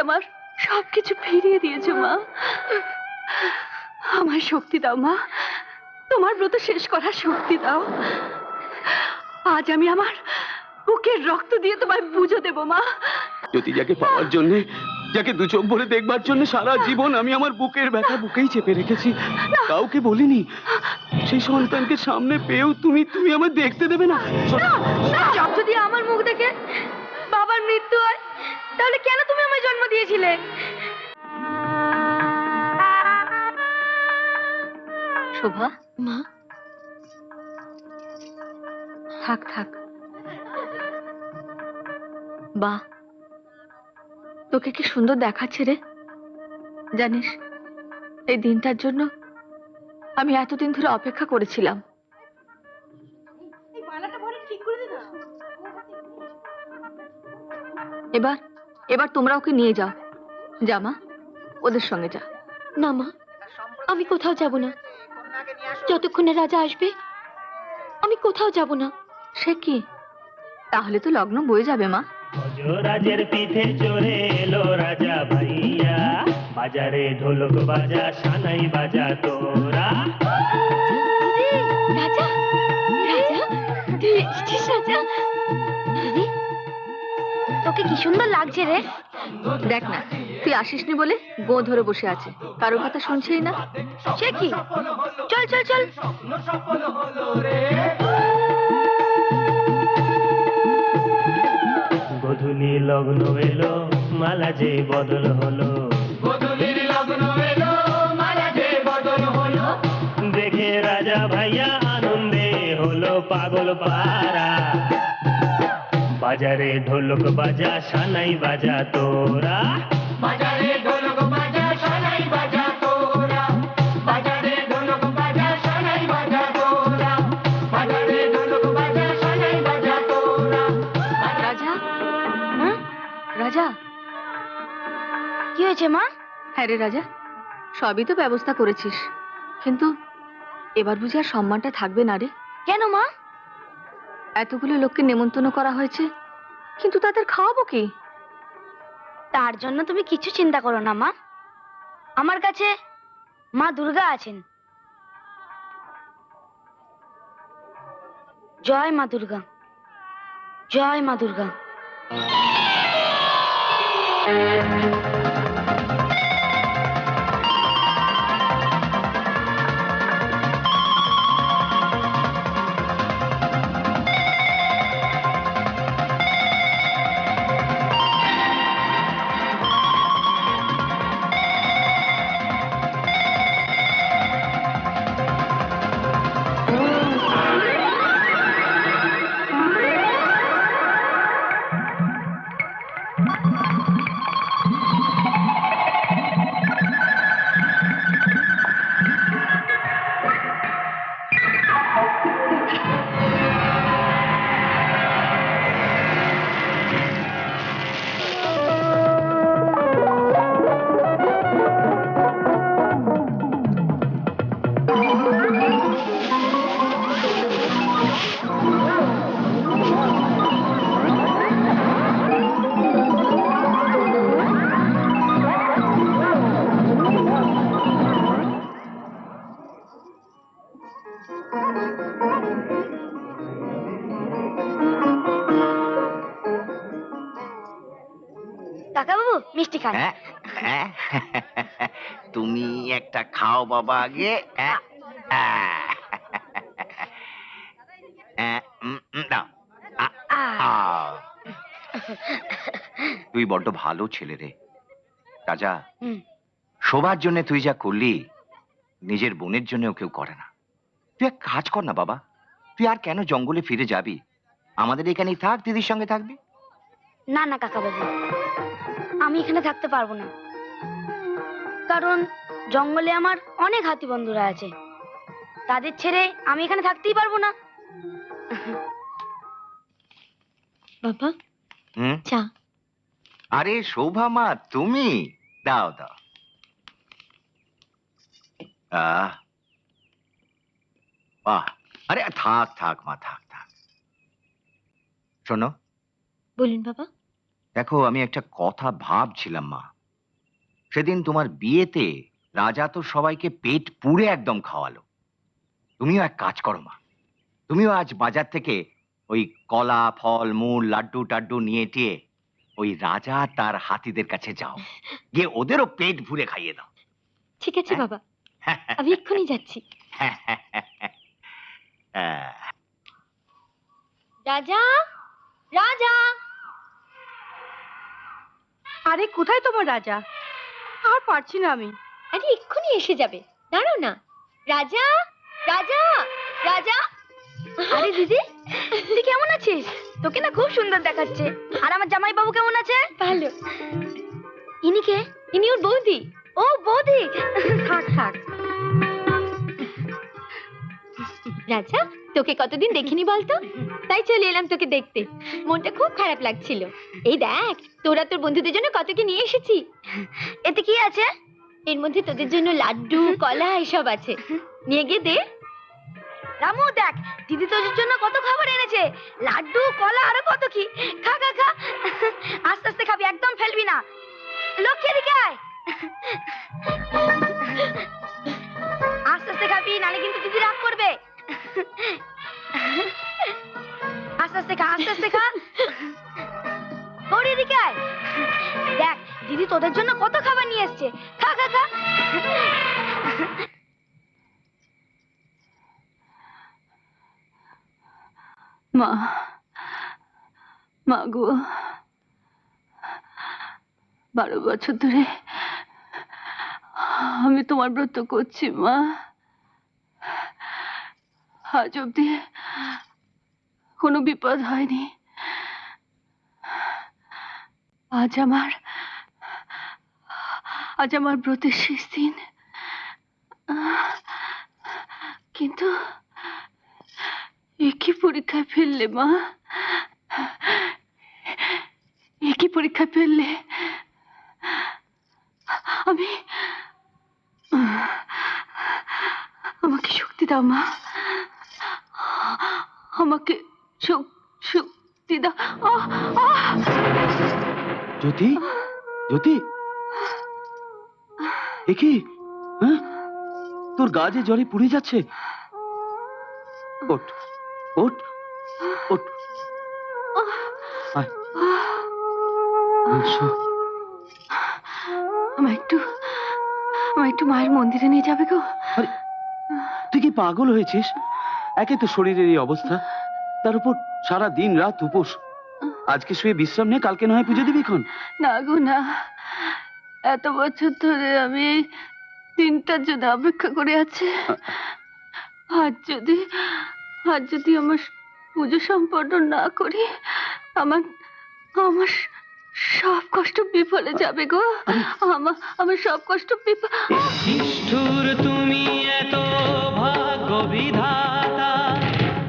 আমার সবকিছু ফিরিয়ে দিয়েছো মা। আমার শক্তি দাও মা, তোমার ব্রত শেষ করার শক্তি দাও। আজ আমি আমার বুকের রক্ত দিয়ে তোমায় পুজো দেব মা। যদি যাকে পাওয়ার জন্য, যাকে দু চোখ ভরে দেখবার জন্য সারা জীবন আমি আমার বুকের ব্যথা বুকেই চেপে রেখেছি, কাউকে বলিনি, সেই সন্তানকে সামনে পেয়েও তুমি তুমি আমায় দেখতে দেবে না? যদি আমার মুখ দেখে বাবার মৃত্যু হয়, তাহলে কেন তুমি আমায় জন্ম দিয়েছিলে? শোভা মা, থাক থাক। বাহ, তোকে কি সুন্দর দেখাচ্ছে রে। জানিস, এই দিনটার জন্য আমি এতদিন ধরে অপেক্ষা করেছিলাম। এবার এবার তোমরা ওকে নিয়ে যাও। যা মা, ওদের সঙ্গে যা। না মা, আমি কোথাও যাব না। যতক্ষণে রাজা আসবে আমি কোথাও যাব না। সে কি? তাহলে তো লগ্ন বয়ে যাবে মা। রাজের পিঠে চড়ে এলো রাজা ভাইয়া, বাজারে ঢোলক বাজা সানাই বাজা তোরা। রাজা, রাজা, তুই এসেছিস রাজা? দিদি, তোকে কি সুন্দর লাগছে রে। দেখ না, তুই আসিসনি বলে গো ধরে বসে আছে, কারো কথা শুনছেই না। সে কি? চল চল চল। গধূলি লগ্ন এলো, মালা যে বদল হলো। দেখে রাজা ভাইয়া আনন্দে হলো পাগল পারা, বাজারে ঢোলক বাজা সানাই বাজা তোরা। বাজারে ঢোলক বাজা সানাই বাজা তোরা, বাজারে ঢোলক বাজা সানাই বাজা তোরা, বাজারে ঢোলক বাজা সানাই বাজা তোরা। রাজা, রাজা, কি হয়েছে মা? হ্যাঁ রে রাজা, সবই তো ব্যবস্থা করেছিস, কিন্তু এবার বুঝি আর সম্মানটা থাকবে না রে। কেন মা? এতগুলো লোককে নেমন্তন্ন করা হয়েছে, কিন্তু তাদের খাওয়াবো কি? তার জন্য তুমি কিছু চিন্তা করো না মা। আমার কাছে মা দুর্গা আছেন। জয় মা দুর্গা, জয় মা দুর্গা। কাকাবাবু মিষ্টি খান। তুমি একটা খাও বাবা আগে। তুই বড্ড ভালো ছেলে রে রাজা। শোভার জন্য তুই যা করলি, নিজের বোনের জন্য কেউ করে না। তুই এক কাজ কর না বাবা, তুই আর কেন জঙ্গলে ফিরে যাবি? আমাদের এখানেই থাক, দিদির সঙ্গে থাকবি। না না কাকাবাবু, আমি এখানে থাকতে পারবো না, কারণ জঙ্গলে আমার অনেক হাতি বন্ধুরা আছে। তাদের ছেড়ে আমি এখানে থাকতেই পারবো না। বাবা, চা। আরে শোভা মা, তুমি দাও দাও। বাহ, আরে থাক থাক মা, থাক থাক। শোনো। বলুন বাবা। দেখো, আমি একটা কথা ভাবছিলাম মা। সেদিন তোমার বিয়েতে রাজা তো সবাইকে পেট পুড়ে একদম খাওয়ালো। তুমিও এক কাজ করো মা, তুমিও আজ বাজার থেকে ওই কলা ফল মূল লাড্ডু টাড্ডু নিয়ে টিয়ে ওই রাজা তার হাতিদের কাছে যাও, গিয়ে ওদেরও পেট ভরে খাইয়ে দাও। ঠিক আছে বাবা, আমি এক্ষুনি যাচ্ছি। রাজা, রাজা। আরে কোথায় তোমার রাজা? আর পারছি না আমি। আরে এক্ষুনি এসে যাবে, দাঁড়াও না। রাজা, রাজা, রাজা। আরে দিদি, তুই কেমন আছিস? তোকে না খুব সুন্দর দেখাচ্ছে। আর আমার জামাই বাবু কেমন আছে? ভালো। ইনি কে? ইনি ওর বৌদি। ও বৌদি, থাক থাক। রাজা, তোকে কতদিন দেখিনি বলতো, তাই চলে এলাম তোকে দেখতে। মনটা খুব খারাপ লাগছিল। এই দেখ, তোরা তোর বন্ধুদের জন্য কত কি নিয়ে এসেছি। এতে কি আছে? এর মধ্যে তোদের জন্য লাড্ডু কলা এসব আছে, নিয়ে গিয়ে দে। রামু দেখ, দিদি তোর জন্য কত খাবার এনেছে, লাড্ডু কলা আরো কত কি। খা খা খা, আস্তে আস্তে খাবি, একদম ফেলবি না। লক্ষ্মী এদিকে আয়। আস্তে আস্তে খাবি, নালে কিন্তু দিদি রাগ করবে। আস্তে আস্তে খা, আস্তে আস্তে খা। গৌরী এদিকে আয়। দেখ, দিদি তোদের জন্য কত খাবার নিয়ে এসছে। খা খা খা। মা, মা গো, 12 বছর ধরে আমি তোমার ব্রত করছি মা। আজ অব্দি কোনো বিপদ হয়নি। আজ আমার ব্রতের শেষ দিন। কিন্তু একই পরীক্ষায় ফেললে মা, একই পরীক্ষায় ফেললে। আমি আমাকে শক্তি দাও মা, আমাকে শক্তি দাও। জ্যোতি, জ্যোতি, এ কি? হ্যাঁ, তোর গা যে জ্বরে পুড়ে যাচ্ছে। ওঠ, ওঠ, ওঠ। আয়, এসো। আমায় একটু মায়ের মন্দিরে নিয়ে যাবে গো। আরে, তুই কি পাগল হয়েছিস? একে তো শরীরের এই অবস্থা, তার উপর সারা দিন রাত উপোস। আজকে শুয়ে বিশ্রাম নিয়ে কালকে না হয় পুজো দিবি খন। না গো না, এত বছর ধরে আমি এই দিনটার জন্য অপেক্ষা করে আছি। আজ যদি আমার পুজো সম্পন্ন না করি, আমার সব কষ্ট বিফলে যাবে গো। আমার সব কষ্ট নিষ্ঠুর তুমি এত ভাগ্য বিধাতা,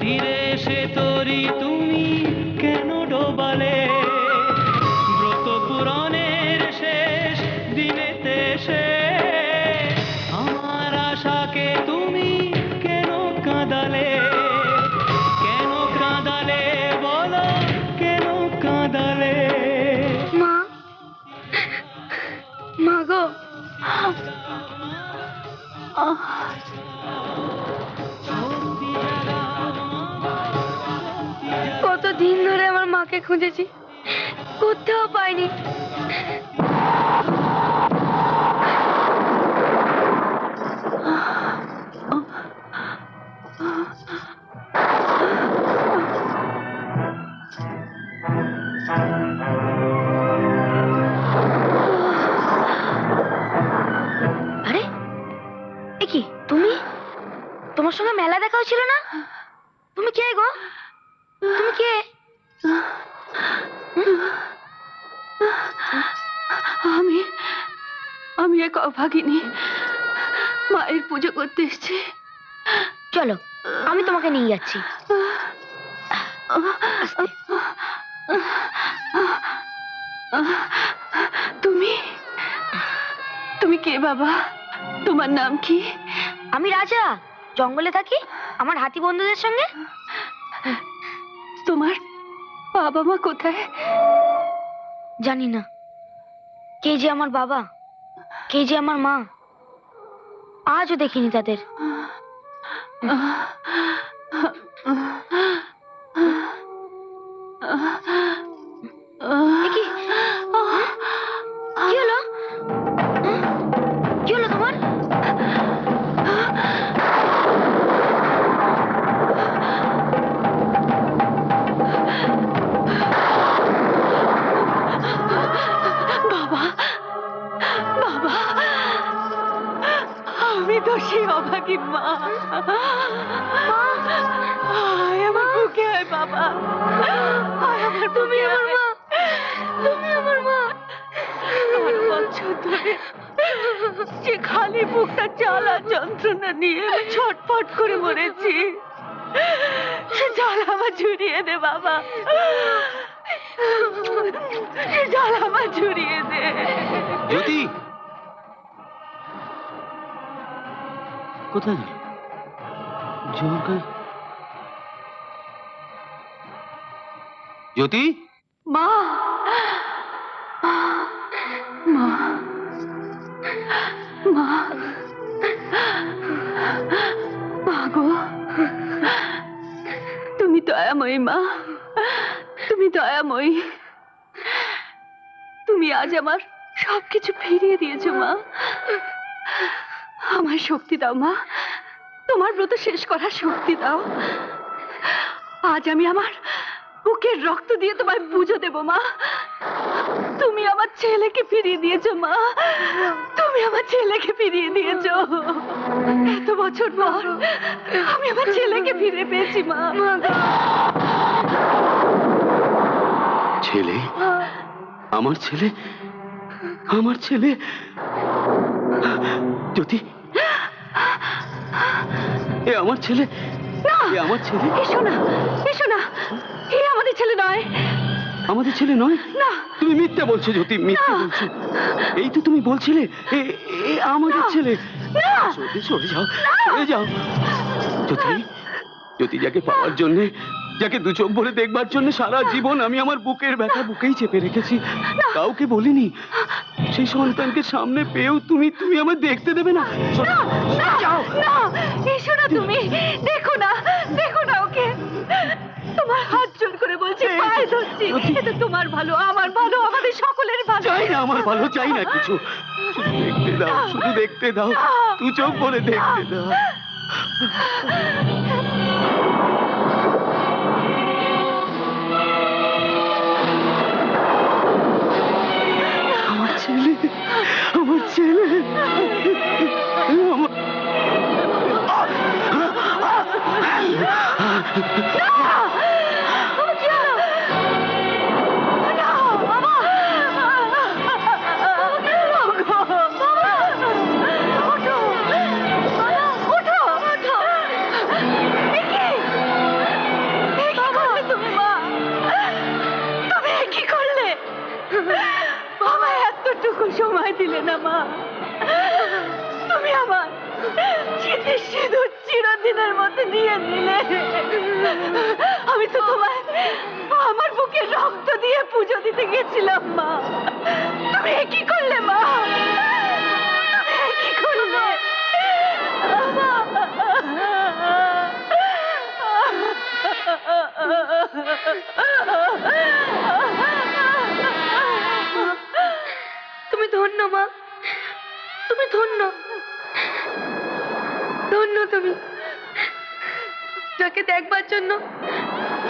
তীরে সে তরি তুমি কেন ডোবালে? ব্রত পূরণের শেষ দিনেতে সে আমার আশাকে তুমি কেন কাঁদালে? কেন কাঁদালে বলো, কেন কাঁদালে? মা, মা গো। কতদিন ধরে আমার মাকে খুঁজেছি, কোথাও পাইনি। আরে এ কি, তোমার সঙ্গে মেলা দেখা হয়েছিল না? তুমি কে গো? তুমি কে? আমি এক অভাগিনী, মায়ের পুজো করতে এসেছি। চলো, আমি তোমাকে নিয়ে যাচ্ছি। আস্তে। তুমি কে বাবা? তোমার নাম কি? আমি রাজা, জঙ্গলে থাকি আমার হাতি বন্ধুদের সঙ্গে। তোমার বাবা মা কোথায়? জানি না কে যে আমার বাবা। এই যে আমার মা, আজও দেখিনি তাদের। এ কি? কি হলো? কি হলো তোমার? বাবা, বাবা, আমি তো সেই অভাগী মা। আয় আমার বুকে আয় বাবা, আয় আমার, তুমি আমার মা, তুমি আমার মা। 12 বছর ধরে যে খালি বুকটা জ্বালা যন্ত্রণা নিয়ে আমি ছটফট করে মরেছি, সে জ্বালা আমার ঝুরিয়ে দে বাবা, সে জ্বালা আমার ঝুরিয়ে দে। জ্যোতি কোথায় গেল? জ্যোতি, মা, মা, মা, মা গো, তুমি দয়াময়ী মা, তুমি দয়াময়ী। তুমি আজ আমার সবকিছু ফিরিয়ে দিয়েছো মা। আমার শক্তি দাও মা, তোমার ব্রত শেষ করার শক্তি দাও। আজ আমি আমার বুকের রক্ত দিয়ে তোমায় পুজো দেব মা। তুমি আমার ছেলেকে ফিরিয়ে দিয়েছো মা, তুমি আমার ছেলেকে ফিরিয়ে দিয়েছো। এত বছর পর আমি আমার ছেলেকে ফিরে পেয়েছি মা। ছেলে, আমার ছেলে, আমার ছেলে। জ্যোতি, এ আমার ছেলে, এ আমার ছেলে। এসো না, এসো না, এ আমাদের ছেলে নয়। আমাদের ছেলে নয়? না, তুমি মিথ্যে বলছো জ্যোতি, মিথ্যে বলছো। এই তো তুমি বলছিলে এ এ আমাদের ছেলে। সরে সরে যাও, সরে যাও। জ্যোতি, জ্যোতি যাকে পাওয়ার জন্য, যাকে দু চোখ ভরে দেখবার জন্য সারা জীবন আমি আমার বুকের ব্যথা বুকেই চেপে রেখেছি, কাউকে বলিনি, সেই সন্তানকে সামনে পেয়েও তুমি তুমি আমায় দেখতে দেবে না? না, না, এসো না তুমি, দেখো না, দেখো না ওকে। তোমার হাত জোর করে বলছি, পায়ে ধরছি, এটা তোমার ভালো, আমার ভালো, আমাদের সকলের ভালো। চাই না আমার ভালো, চাই না কিছু, শুধু দেখতে দাও, শুধু দেখতে দাও, দু চোখ ভরে দেখতে দাও। আমার ছেলে, আমার ছেলে, সময় দিলে না মা, তুমি আমার স্মৃতির সিঁদুর চিরদিনের মতো নিয়ে নিলে। আমি তো তোমায় আমার বুকে রক্ত দিয়ে পুজো দিতে গেছিলাম মা, তুমি কি করলে মা, তুমি কি করলে? তুমি ধন্য মা, তুমি ধন্য, ধন্য তুমি, যাকে দেখবার জন্য,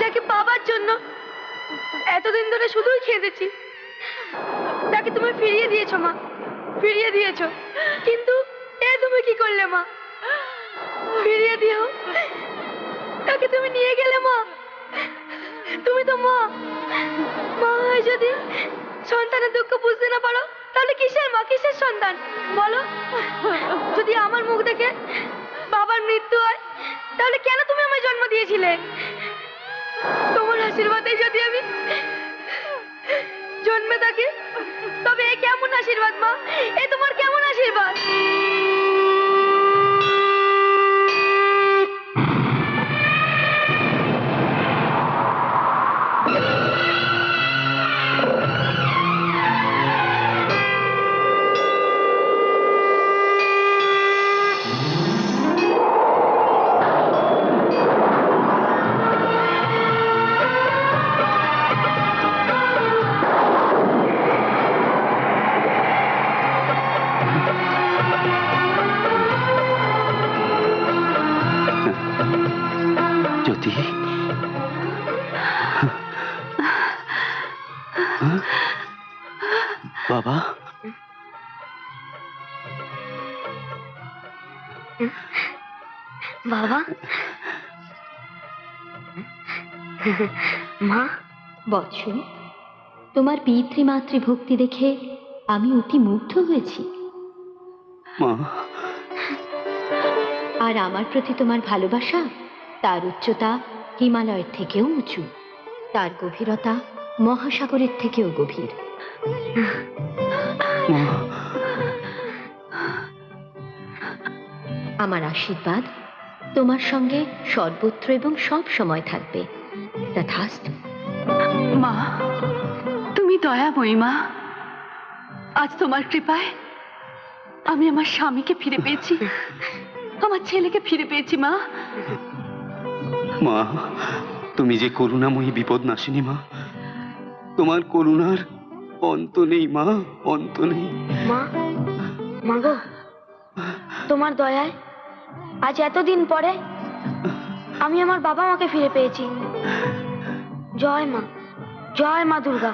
যাকে পাবার জন্য এতদিন ধরে শুধুই খেয়েছি, তাকে তুমি ফিরিয়ে দিয়েছো মা, ফিরিয়ে দিয়েছো। কিন্তু এ তুমি কি করলে মা? ফিরিয়ে দিও, তাকে তুমি নিয়ে গেলে মা। তুমি তো মা, মা হয়ে যদি সন্তানের দুঃখ বুঝতে না পারো, তাহলে কিসের মা, কিসের সন্তান বলো? যদি আমার মুখ দেখে বাবার মৃত্যু হয়, তাহলে কেন তুমি আমায় জন্ম দিয়েছিলে? তোমার আশীর্বাদে যদি আমি জন্মে থাকি, তবে এ কেমন আশীর্বাদ মা, এ তোমার কেমন আশীর্বাদ? বাবা, বাবা, মা, বৎস, তোমার পিতৃমাতৃ ভক্তি দেখে আমি অতি মুগ্ধ হয়েছি। মা, আর আমার প্রতি তোমার ভালোবাসা, তার উচ্চতা হিমালয়ের থেকেও উঁচু, তার গভীরতা মহাসাগরের থেকেও গভীর। মা, আমার আশীর্বাদ তোমার সঙ্গে সর্বত্র এবং সব সময় থাকবে। তথাস্তু। মা, তুমি দয়াময়ী মা। আজ তোমার কৃপায় আমি আমার স্বামীকে ফিরে পেয়েছি, আমার ছেলেকে ফিরে পেয়েছি মা। মা, তুমি যে করুণাময়ী বিপদ নাশিনী মা, তোমার করুণার অন্ত নেই মা, অন্ত নেই। মা, মা গো, তোমার দয়ায় আজ এতদিন পরে আমি আমার বাবা মাকে ফিরে পেয়েছি। জয় মা, জয় মা দুর্গা।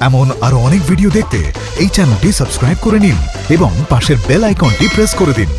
এমন আরো অনেক ভিডিও দেখতে এই চ্যানেলটি সাবস্ক্রাইব করে নিন এবং পাশের বেল আইকনটি প্রেস করে দিন।